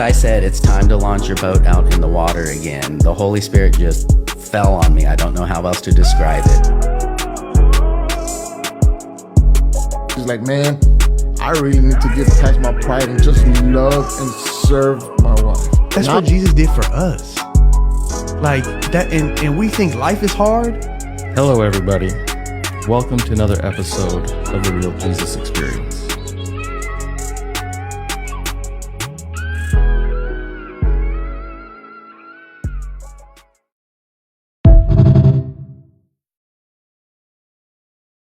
I said, it's time to launch your boat out in the water again, the Holy Spirit just fell on me. I don't know how else to describe it. He's like, man, I really need to get past my pride and just love and serve my wife. That's what Jesus did for us. Like that, and we think life is hard. Hello, everybody. Welcome to another episode of the Real Jesus Experience.